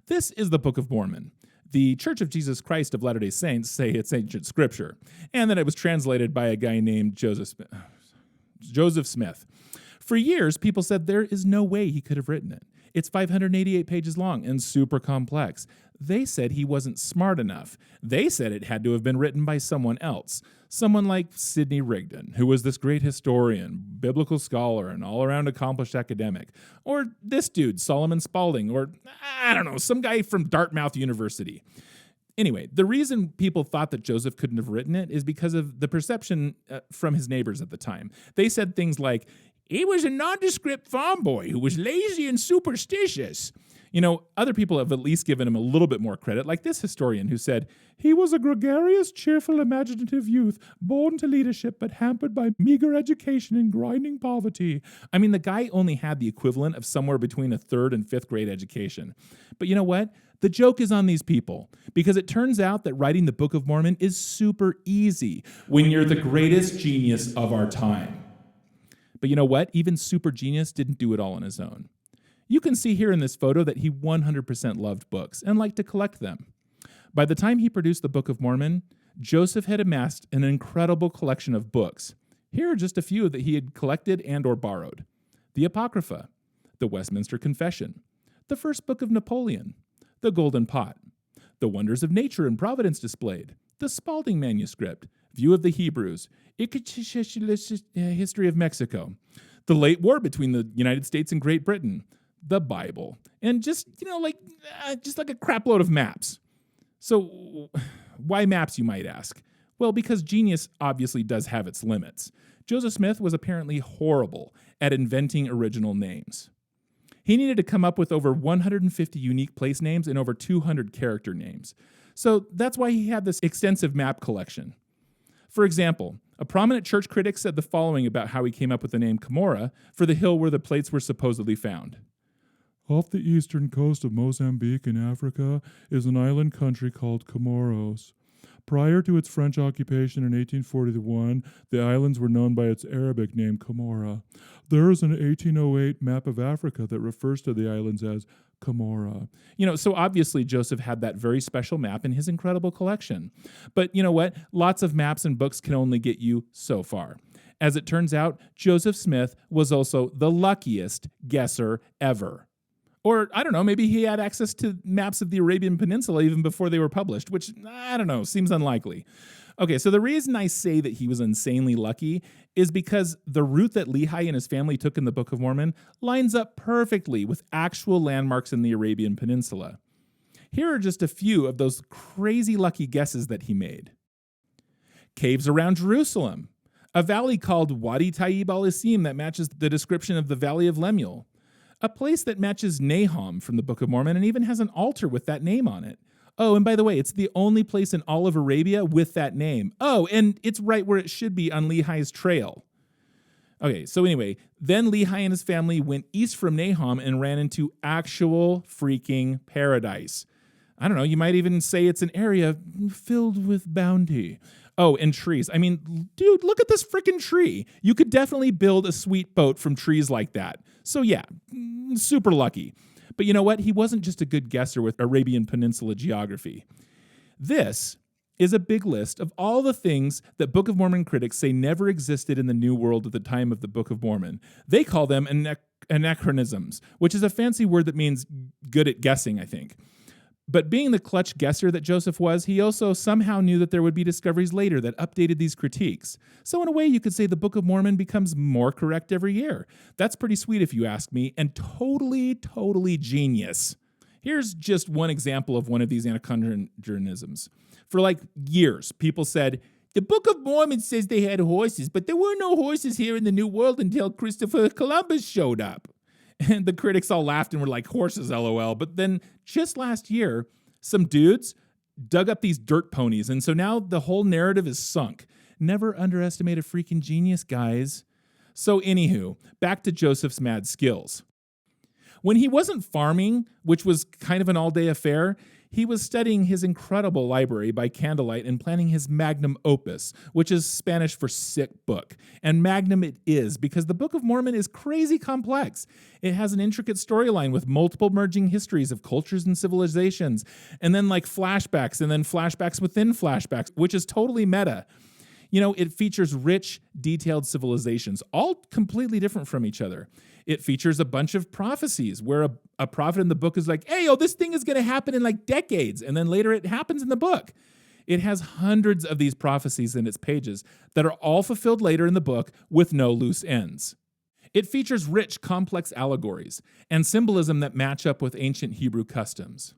This is the Book of Mormon. The Church of Jesus Christ of Latter-day Saints say it's ancient scripture, and that it was translated by a guy named Joseph Smith. For years, people said there is no way he could have written it. It's 588 pages long and super complex. They said he wasn't smart enough. They said it had to have been written by someone else. Someone like Sidney Rigdon, who was this great historian, biblical scholar, and all-around accomplished academic. Or this dude, Solomon Spaulding, or, I don't know, some guy from Dartmouth University. Anyway, the reason people thought that Joseph couldn't have written it is because of the perception from his neighbors at the time. They said things like, he was a nondescript farm boy who was lazy and superstitious. You know, other people have at least given him a little bit more credit, like this historian who said, he was a gregarious, cheerful, imaginative youth, born to leadership but hampered by meager education and grinding poverty. I mean, the guy only had the equivalent of somewhere between a 3rd and 5th grade education. But you know what? The joke is on these people, because it turns out that writing the Book of Mormon is super easy when you're the greatest genius of our time. But you know what? Even super genius didn't do it all on his own. You can see here in this photo that he 100% loved books and liked to collect them. By the time he produced the Book of Mormon, Joseph had amassed an incredible collection of books. Here are just a few that he had collected and or borrowed. The Apocrypha, the Westminster Confession, the First Book of Napoleon, the Golden Pot, the Wonders of Nature and Providence Displayed, the Spaulding Manuscript, View of the Hebrews, History of Mexico, the late war between the United States and Great Britain, the Bible, and just like a crap load of maps. So why maps, you might ask? Well, because genius obviously does have its limits. Joseph Smith was apparently horrible at inventing original names. He needed to come up with over 150 unique place names and over 200 character names. So that's why he had this extensive map collection. For example, a prominent church critic said the following about how he came up with the name Cumorah for the hill where the plates were supposedly found. Off the eastern coast of Mozambique in Africa is an island country called Comoros. Prior to its French occupation in 1841, the islands were known by its Arabic name Comorrah. There is an 1808 map of Africa that refers to the islands as Comorrah. So obviously Joseph had that very special map in his incredible collection. But you know what? Lots of maps and books can only get you so far. As it turns out, Joseph Smith was also the luckiest guesser ever. Or, I don't know, maybe he had access to maps of the Arabian Peninsula even before they were published, which, I don't know, seems unlikely. Okay, so the reason I say that he was insanely lucky is because the route that Lehi and his family took in the Book of Mormon lines up perfectly with actual landmarks in the Arabian Peninsula. Here are just a few of those crazy lucky guesses that he made. Caves around Jerusalem. A valley called Wadi Tayyib al-Isim that matches the description of the Valley of Lemuel. A place that matches Nahom from the Book of Mormon and even has an altar with that name on it. Oh, and by the way, it's the only place in all of Arabia with that name. Oh, and it's right where it should be on Lehi's trail. Okay, so anyway, then Lehi and his family went east from Nahom and ran into actual freaking paradise. I don't know, you might even say it's an area filled with bounty. Oh, and trees. I mean, dude, look at this freaking tree. You could definitely build a sweet boat from trees like that. So yeah, super lucky. But you know what? He wasn't just a good guesser with Arabian Peninsula geography. This is a big list of all the things that Book of Mormon critics say never existed in the New World at the time of the Book of Mormon. They call them Anachronisms, which is a fancy word that means good at guessing, I think. But being the clutch guesser that Joseph was, he also somehow knew that there would be discoveries later that updated these critiques. So in a way, you could say the Book of Mormon becomes more correct every year. That's pretty sweet if you ask me, and totally genius. Here's just one example of one of these anachronisms. For years, people said, the Book of Mormon says they had horses, but there were no horses here in the New World until Christopher Columbus showed up. And the critics all laughed and were like, horses, LOL. But then just last year, some dudes dug up these dirt ponies. And so now the whole narrative is sunk. Never underestimate a freaking genius, guys. So anywho, back to Joseph's mad skills. When he wasn't farming, which was kind of an all-day affair, He was studying his incredible library by candlelight and planning his magnum opus, which is Spanish for sick book. And magnum it is, because the Book of Mormon is crazy complex. It has an intricate storyline with multiple merging histories of cultures and civilizations, and then like flashbacks, and then flashbacks within flashbacks, which is totally meta. It features rich, detailed civilizations, all completely different from each other. It features a bunch of prophecies where a prophet in the book is like, hey, this thing is going to happen in like decades. And then later it happens in the book. It has hundreds of these prophecies in its pages that are all fulfilled later in the book with no loose ends. It features rich, complex allegories and symbolism that match up with ancient Hebrew customs.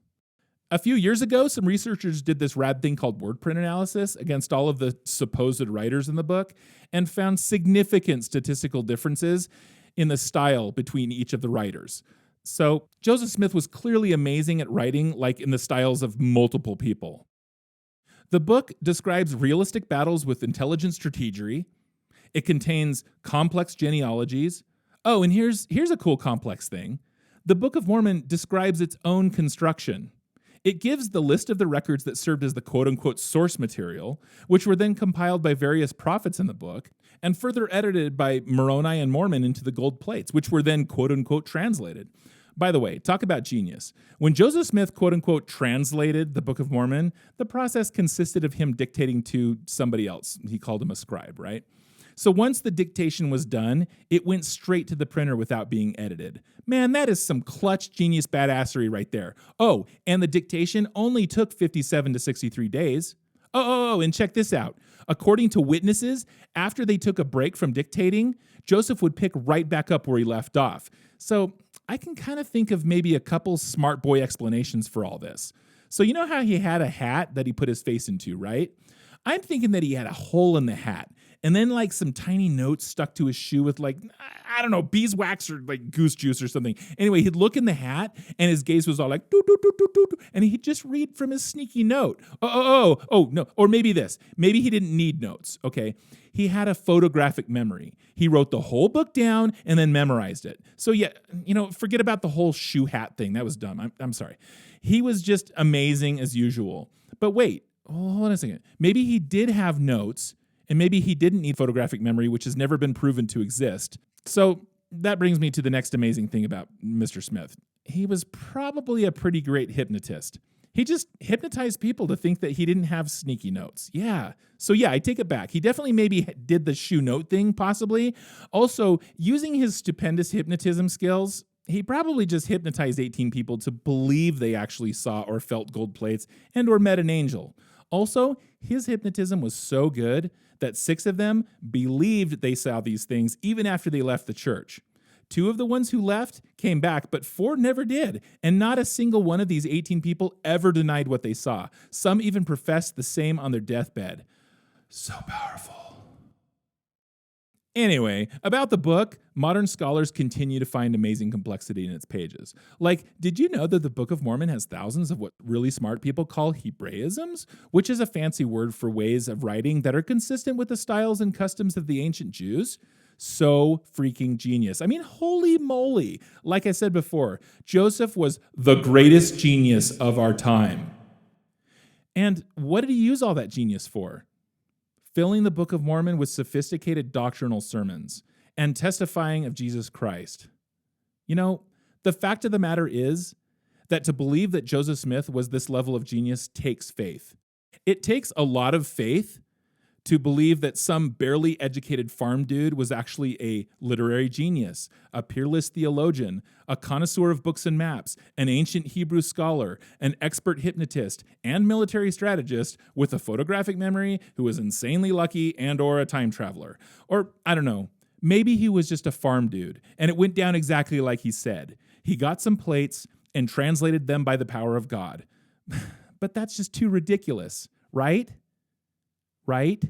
A few years ago, some researchers did this rad thing called word print analysis against all of the supposed writers in the book and found significant statistical differences in the style between each of the writers. So Joseph Smith was clearly amazing at writing, like in the styles of multiple people. The book describes realistic battles with intelligent strategery. It contains complex genealogies. Oh, and here's a cool complex thing. The Book of Mormon describes its own construction. It gives the list of the records that served as the quote-unquote source material, which were then compiled by various prophets in the book, and further edited by Moroni and Mormon into the gold plates, which were then quote-unquote translated. By the way, talk about genius. When Joseph Smith quote-unquote translated the Book of Mormon, the process consisted of him dictating to somebody else. He called him a scribe, right? So once the dictation was done, it went straight to the printer without being edited. Man, that is some clutch genius badassery right there. Oh, and the dictation only took 57 to 63 days. And check this out. According to witnesses, after they took a break from dictating, Joseph would pick right back up where he left off. So I can kind of think of maybe a couple smart boy explanations for all this. So you know how he had a hat that he put his face into, right? I'm thinking that he had a hole in the hat, and then like some tiny notes stuck to his shoe with like, I don't know, beeswax or like goose juice or something. Anyway, he'd look in the hat and his gaze was all like, doo, doo, doo, doo, doo, doo, and he'd just read from his sneaky note. No. Or maybe this. Maybe he didn't need notes, okay? He had a photographic memory. He wrote the whole book down and then memorized it. So yeah, forget about the whole shoe hat thing. That was dumb. I'm sorry. He was just amazing as usual. But wait, hold on a second. Maybe he did have notes, and maybe he didn't need photographic memory, which has never been proven to exist. So that brings me to the next amazing thing about Mr. Smith. He was probably a pretty great hypnotist. He just hypnotized people to think that he didn't have sneaky notes. Yeah. So yeah, I take it back. He definitely maybe did the shoe note thing, possibly. Also, using his stupendous hypnotism skills, he probably just hypnotized 18 people to believe they actually saw or felt gold plates and or met an angel. Also, his hypnotism was so good that 6 of them believed they saw these things even after they left the church. 2 of the ones who left came back, but 4 never did, and not a single one of these 18 people ever denied what they saw. Some even professed the same on their deathbed. So powerful. Anyway, about the book, modern scholars continue to find amazing complexity in its pages. Like, did you know that the Book of Mormon has thousands of what really smart people call Hebraisms, which is a fancy word for ways of writing that are consistent with the styles and customs of the ancient Jews? So freaking genius. I mean, holy moly. Like I said before, Joseph was the greatest genius of our time. And what did he use all that genius for? Filling the Book of Mormon with sophisticated doctrinal sermons and testifying of Jesus Christ. The fact of the matter is that to believe that Joseph Smith was this level of genius takes faith. It takes a lot of faith to believe that some barely educated farm dude was actually a literary genius, a peerless theologian, a connoisseur of books and maps, an ancient Hebrew scholar, an expert hypnotist, and military strategist with a photographic memory who was insanely lucky and or a time traveler. Or, I don't know, maybe he was just a farm dude, and it went down exactly like he said. He got some plates and translated them by the power of God. But that's just too ridiculous, right? Right?